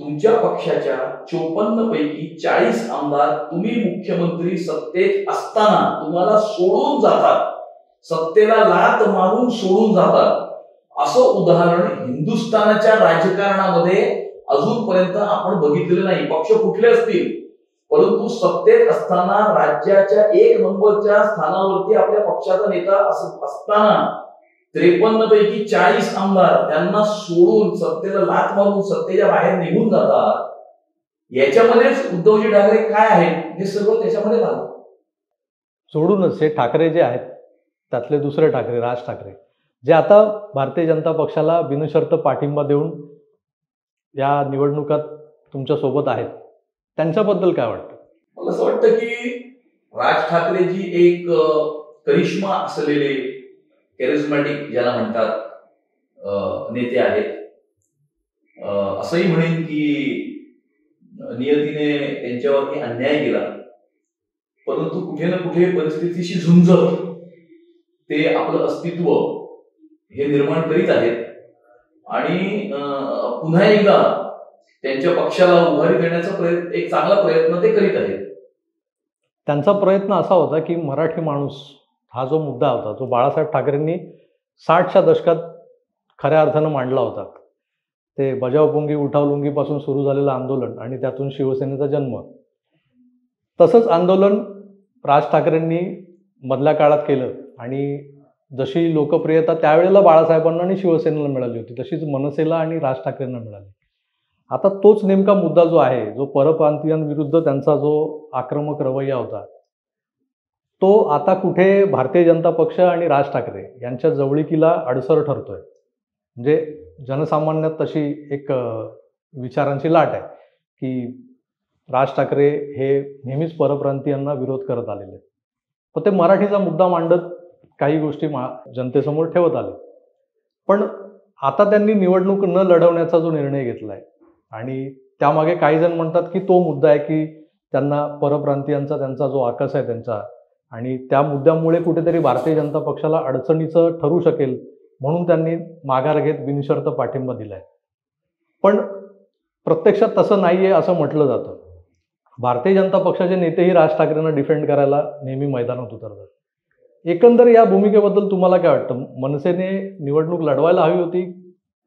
तुमच्या पक्षाच्या 54 पैकी 40 आमदार तुम्ही मुख्यमंत्री सत्तेत असताना तुम्हाला सोडून जातात, सत्तेला लाथ मारून सोडून जातात. असं उदाहरण हिंदुस्थानाच्या राजकारणामध्ये अजूनपर्यंत आपण बघितलेलं नाही. पक्ष कुठले असतील, परंतु सत्तेत असताना राज्याच्या 1 नंबरच्या स्थानावरती आपल्या पक्षाचा नेता असताना 53 पैकी 40 आमदार त्यांना सोडून सत्तेला लाथ मारून सत्तेच्या बाहेर निघून जातात. याच्यामध्येच उद्धवजी ठाकरे काय आहेत हे सगळं त्याच्यामध्ये झालं. सोडूनच हे ठाकरे जे आहेत त्यातले दुसरे ठाकरे, राज ठाकरे, जे आता भारतीय जनता पक्षाला बिनशर्त पाठिंबा देऊन या निवडणुकात तुमच्या सोबत आहेत, त्यांच्याबद्दल काय वाटतं? मला असं वाटतं की राज ठाकरे जी एक करिश्मा असलेले, कॅरिझमॅटिक ज्याला म्हणतात नेते आहेत. असंही म्हणेन की नियतीने त्यांच्यावरती अन्याय केला, परंतु कुठे ना कुठे परिस्थितीशी झुंजत ते आपलं अस्तित्व हे निर्माण करीत आहेत आणि पुन्हा एकदा त्यांच्या पक्षाला उभारी देण्याचा एक चांगला प्रयत्न ते करीत आहेत. त्यांचा प्रयत्न असा होता की मराठी माणूस हा जो मुद्दा होता तो बाळासाहेब ठाकरेंनी 60च्या दशकात खऱ्या अर्थानं मांडला होता. ते बजाव पुंगी उठाव लुंगीपासून सुरू झालेलं आंदोलन आणि त्यातून शिवसेनेचा जन्म. तसंच आंदोलन राज ठाकरेंनी मधल्या काळात केलं आणि जशी लोकप्रियता त्यावेळेला बाळासाहेबांना आणि शिवसेनेला मिळाली होती तशीच मनसेला आणि राज ठाकरेंना मिळाली. आता तोच नेमका मुद्दा जो आहे, जो परप्रांतीयांविरुद्ध त्यांचा जो आक्रमक रवैया होता, तो आता कुठे भारतीय जनता पक्ष आणि राज ठाकरे यांच्या जवळीकीला अडसर ठरतोय. म्हणजे जनसामान्यात तशी एक विचारांची लाट आहे की राज ठाकरे हे नेहमीच परप्रांतीयांना विरोध करत आलेले, पण ते मराठीचा मुद्दा मांडत काही गोष्टी जनतेसमोर ठेवत आले. पण आता त्यांनी निवडणूक न लढवण्याचा जो निर्णय घेतला आहे आणि त्यामागे काही जण म्हणतात की तो मुद्दा आहे की त्यांना परप्रांतीयांचा त्यांचा जो आकस आहे त्यांचा, आणि त्या मुद्द्यामुळे कुठेतरी भारतीय जनता पक्षाला अडचणीचं ठरू शकेल म्हणून त्यांनी माघार घेत बिनशर्त पाठिंबा दिलाय. पण प्रत्यक्षात तसं नाही आहे असं म्हटलं जातं. भारतीय जनता पक्षाचे नेतेही राज ठाकरेंना डिफेंड करायला नेहमी मैदानात उतरतात. एकंदर या भूमिकेबद्दल तुम्हाला काय वाटतं? मनसेने निवडणूक लढवायला हवी होती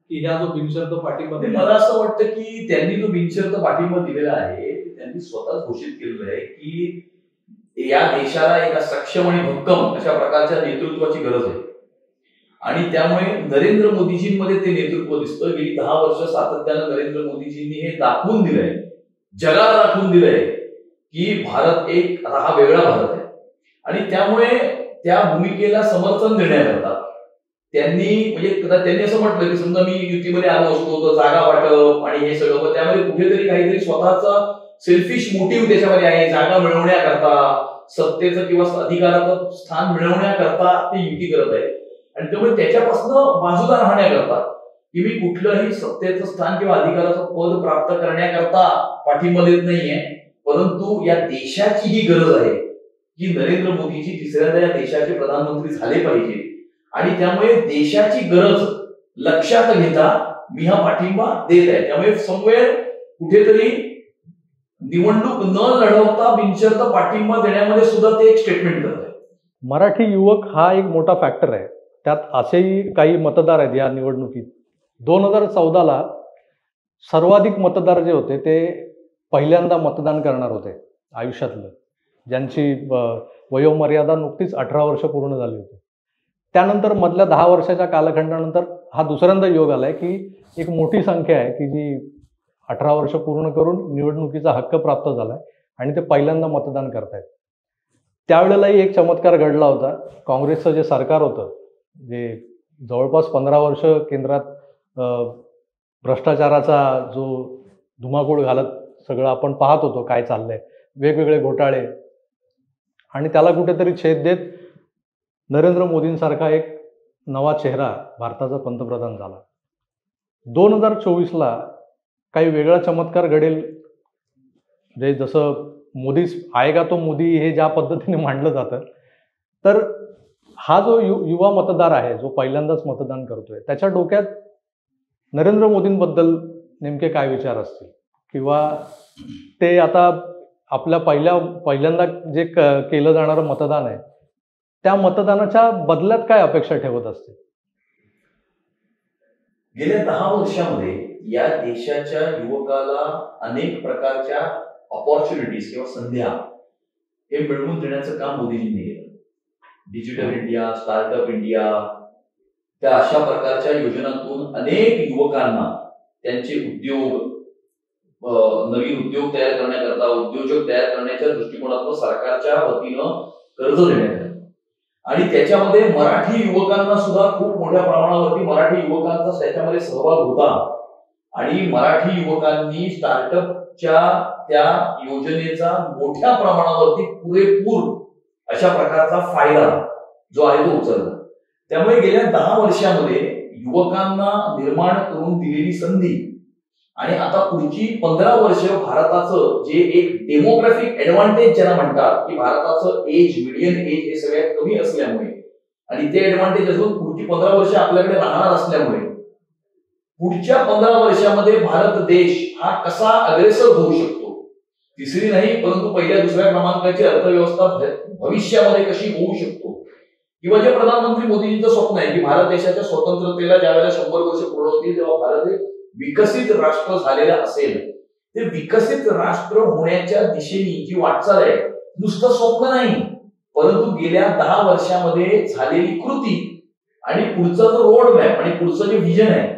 की ह्या जो बिनशर्त पाठिंबा मला असं वाटतं की त्यांनी जो बिनशर्त पाठिंबा दिलेला आहे ते त्यांनी स्वतःच घोषित केलेलं आहे की या देशाला एका सक्षम आणि भक्कम अशा प्रकारच्या नेतृत्वाची गरज आहे. आणि त्यामुळे नरेंद्र मोदीजींमध्ये ते नेतृत्व दिसतं. गेली 10 वर्ष सातत्यानं नरेंद्र मोदीजींनी हे दाखवून दिलंय, जगाला दाखवून दिलंय की भारत एक आता हा वेगळा भारत आहे. आणि त्यामुळे त्या भूमिकेला समर्थन देण्याकरता त्यांनी असं म्हटलं की समजा मी युतीमध्ये आलो असतो तर जागा वाटप आणि हे सगळं, त्यामध्ये कुठेतरी काहीतरी स्वतःचा सेल्फिश मोटिव्ह त्याच्यामध्ये आहे. जागा मिळवण्याकरता, सत्तेचं किंवा अधिकाराचं स्थान मिळवण्याकरता ते युती करत आहे. आणि त्यामुळे त्याच्यापासून बाजूला राहण्याकरता की मी कुठलंही सत्तेचं स्थान किंवा अधिकाराचं पद प्राप्त करण्याकरता पाठिंबा देत नाहीये, परंतु या देशाची ही गरज आहे की नरेंद्र मोदीजी तिसऱ्यांदा या देशाचे प्रधानमंत्री झाले पाहिजे. आणि त्यामुळे देशाची गरज लक्षात घेता मी हा पाठिंबा देत आहे. त्यामुळे समवेळ कुठेतरी निवडणूक न लढवता बिनशर्त पाठिंबा देण्यामध्ये सुद्धा ते एक स्टेटमेंट करत आहे. मराठी युवक हा एक मोठा फॅक्टर आहे. त्यात असेही काही मतदार आहेत या निवडणुकीत. 2014ला सर्वाधिक मतदार जे होते ते पहिल्यांदा मतदान करणार होते आयुष्यातलं, ज्यांची वयोमर्यादा नुकतीच 18 वर्ष पूर्ण झाली होती. त्यानंतर मधल्या 10 वर्षाच्या कालखंडानंतर हा दुसऱ्यांदा योग आलाय की एक मोठी संख्या आहे की जी 18 वर्ष पूर्ण करून निवडणुकीचा हक्क प्राप्त झालाय आणि ते पहिल्यांदा मतदान करतायत. त्यावेळेलाही एक चमत्कार घडला होता. काँग्रेसचं जे सरकार होतं, जे जवळपास 15 वर्ष केंद्रात भ्रष्टाचाराचा जो धुमाकूळ घालत सगळं आपण पाहत होतो काय चाललंय, वेगवेगळे घोटाळे, आणि त्याला कुठेतरी छेद देत नरेंद्र मोदींसारखा एक नवा चेहरा भारताचा पंतप्रधान झाला. 2024ला काही वेगळा चमत्कार घडेल. जे जसं मोदीच आएगा तो मोदी हे ज्या पद्धतीने मांडलं जातं, तर हा जो युवा मतदार आहे जो पहिल्यांदाच मतदान करतोय त्याच्या डोक्यात नरेंद्र मोदींबद्दल नेमके काय विचार असतील, किंवा ते आता आपल्या पहिल्यांदा जे केलं जाणारं मतदान आहे त्या मतदानाच्या बदल्यात काय अपेक्षा ठेवत असतील? गेल्या 10 वर्षामध्ये या देशाच्या युवकाला अनेक प्रकारच्या ऑपॉर्च्युनिटीज किंवा संध्या हे मिळवून देण्याचं काम मोदीजींनी केलं. डिजिटल इंडिया, स्टार्टअप इंडिया, त्या अशा प्रकारच्या योजनांतून अनेक युवकांना त्यांचे उद्योग, नवीन उद्योग तयार करण्याकरता, उद्योजक तयार करण्याच्या दृष्टिकोनातून सरकारच्या वतीनं कर्ज देण्यात आलं. आणि त्याच्यामध्ये मराठी युवकांना सुद्धा खूप मोठ्या प्रमाणावरती मराठी युवकांचा त्याच्यामध्ये सहभाग होता. आणि मराठी युवकांनी स्टार्टअपच्या त्या योजनेचा मोठ्या प्रमाणावरती पुरेपूर अशा प्रकारचा फायदा जो आहे तो उचलला. त्यामुळे गेल्या 10 वर्षामध्ये युवकांना निर्माण करून दिलेली संधी आणि आता पुढची 15 वर्ष भारताचं जे एक डेमोग्राफिक ऍडव्हान्टेज ज्याला म्हणतात की भारताचं मीडियन एज हे सगळ्यात कमी असल्यामुळे आणि ते ऍडव्हान्टेज अजून पुढची 15 वर्ष आपल्याकडे राहणार असल्यामुळे पुढच्या 15 वर्षामध्ये भारत देश हा कसा अग्रेसर होऊ शकतो, तिसरी नाही परंतु पहिल्या दुसऱ्या क्रमांकाची अर्थव्यवस्था भविष्यामध्ये कशी होऊ शकतो, किंवा जे प्रधानमंत्री मोदींचं स्वप्न आहे की भारत देशाच्या स्वतंत्रतेला ज्यावेळेला 100 वर्ष पूर्ण होतील तेव्हा भारत हे विकसित राष्ट्र झालेलं असेल. ते विकसित राष्ट्र होण्याच्या दिशेने जी वाटचाल आहे नुसतं स्वप्न नाही, परंतु गेल्या 10 वर्षामध्ये झालेली कृती आणि पुढचा जो रोड मॅप आणि पुढचं जे विजन आहे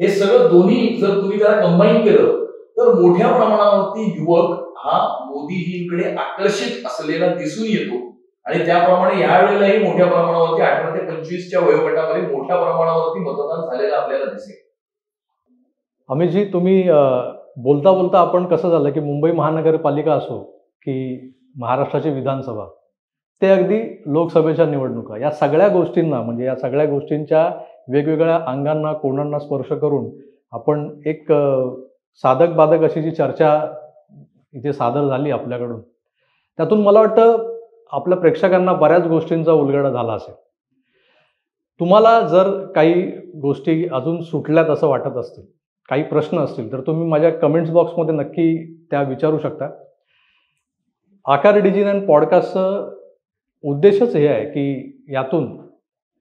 हे सगळं दोन्ही जर तुम्ही त्याला कंबाईन केलं तर मोठ्या प्रमाणावरती युवक हा मोदीजींकडे आकर्षित असलेला दिसून येतो. आणि त्याप्रमाणे यावेळेलाही मोठ्या प्रमाणावरती 18 ते 25च्या वयोगटामध्ये मोठ्या प्रमाणावरती मतदान झालेलं आपल्याला दिसेल. अमितजी, तुम्ही बोलता बोलता आपण कसं झालं की मुंबई महानगरपालिका असो की महाराष्ट्राची विधानसभा, ते अगदी लोकसभेच्या निवडणुका, या सगळ्या गोष्टींना म्हणजे या सगळ्या गोष्टींच्या वेगवेगळ्या अंगांना कोणांना स्पर्श करून आपण एक साधक बाधक अशी जी चर्चा इथे सादर झाली आपल्याकडून, त्यातून मला वाटतं आपल्या प्रेक्षकांना बऱ्याच गोष्टींचा उलगडा झाला असेल. तुम्हाला जर काही गोष्टी अजून सुटल्यात असं वाटत असतील, काही प्रश्न असतील तर तुम्ही माझ्या कमेंट्स बॉक्समध्ये नक्की त्या विचारू शकता. आकार डिजी9 पॉडकास्टचं उद्देशच हे आहे की यातून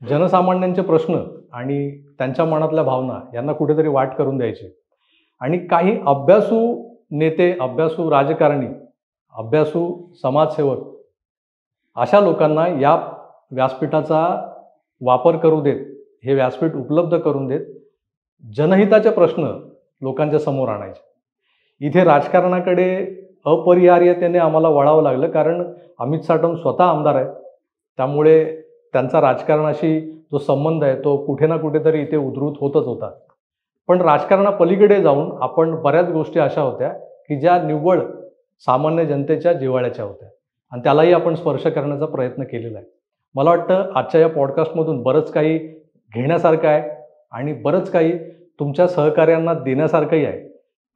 जनसामान्यांचे प्रश्न आणि त्यांच्या मनातल्या भावना यांना कुठेतरी वाट करून द्यायची आणि काही अभ्यासू नेते, अभ्यासू राजकारणी, अभ्यासू समाजसेवक अशा लोकांना या व्यासपीठाचा वापर करू देत, हे व्यासपीठ उपलब्ध करून देत जनहिताचे प्रश्न लोकांच्या समोर आणायचे. इथे राजकारणाकडे अपरिहार्यतेने आम्हाला वळावं लागलं कारण अमित साटम स्वतः आमदार आहेत. त्यामुळे त्यांचा राजकारणाशी जो संबंध आहे तो कुठे ना कुठेतरी इथे उद्धृत होतच होता. पण राजकारणापलीकडे जाऊन आपण बऱ्याच गोष्टी अशा होत्या की ज्या निव्वळ सामान्य जनतेच्या जिव्हाळ्याच्या होत्या आणि त्यालाही आपण स्पर्श करण्याचा प्रयत्न केलेला आहे. मला वाटतं आजच्या या पॉडकास्टमधून बरंच काही घेण्यासारखं आहे आणि बरंच काही तुमच्या सहकार्यांना देण्यासारखंही आहे.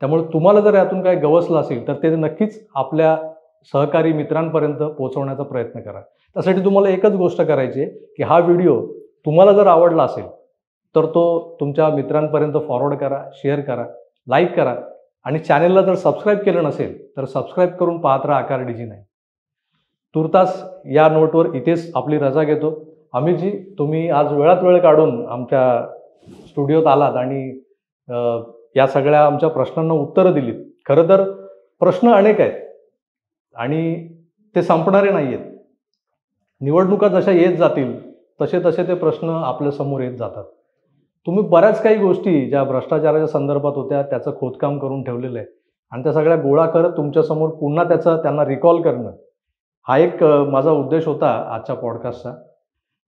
त्यामुळे तुम्हाला जर यातून काही गवसलं असेल तर ते नक्कीच आपल्या सहकारी मित्रांपर्यंत पोहोचवण्याचा प्रयत्न करा. त्यासाठी तुम्हाला एकच गोष्ट करायची आहे की हा व्हिडिओ तुम्हाला जर आवडला असेल तर तो तुमच्या मित्रांपर्यंत फॉरवर्ड करा, शेअर करा, लाईक करा आणि चॅनेलला जर सबस्क्राईब केलं नसेल तर सबस्क्राईब करून पाहत राहा आकार डिजी9. तुर्तास या नोटवर इथेच आपली रजा घेतो. अमितजी, तुम्ही आज वेळात वेळ काढून आमच्या स्टुडिओत आलात आणि या सगळ्या आमच्या प्रश्नांना उत्तरं दिलीत. खरं तर प्रश्न अनेक आहेत आणि ते संपणारे नाही आहेत. निवडणुका जशा येत जातील तसे तसे ते प्रश्न आपल्यासमोर येत जातात. तुम्ही बऱ्याच काही गोष्टी ज्या भ्रष्टाचाराच्या संदर्भात होत्या त्याचं खोदकाम करून ठेवलेलं आहे आणि त्या सगळ्या गोळा करत तुमच्यासमोर पुन्हा त्यांना रिकॉल करणं हा एक माझा उद्देश होता आजच्या पॉडकास्टचा.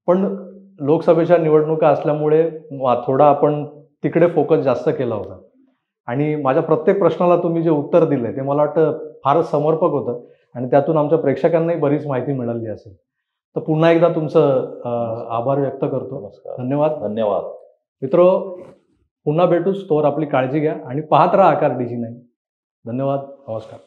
पण लोकसभेच्या निवडणुका असल्यामुळे थोडा आपण तिकडे फोकस जास्त केला होता आणि माझ्या प्रत्येक प्रश्नाला तुम्ही जे उत्तर दिलं आहे ते मला वाटतं फारच समर्पक होतं आणि त्यातून आमच्या प्रेक्षकांनाही बरीच माहिती मिळाली असेल. तर पुन्हा एकदा तुमचं आभार व्यक्त करतो. धन्यवाद. धन्यवाद मित्रो, पुन्हा भेटूच. तोवर आपली काळजी घ्या आणि पाहत राहा आकार डिजी9. धन्यवाद. नमस्कार.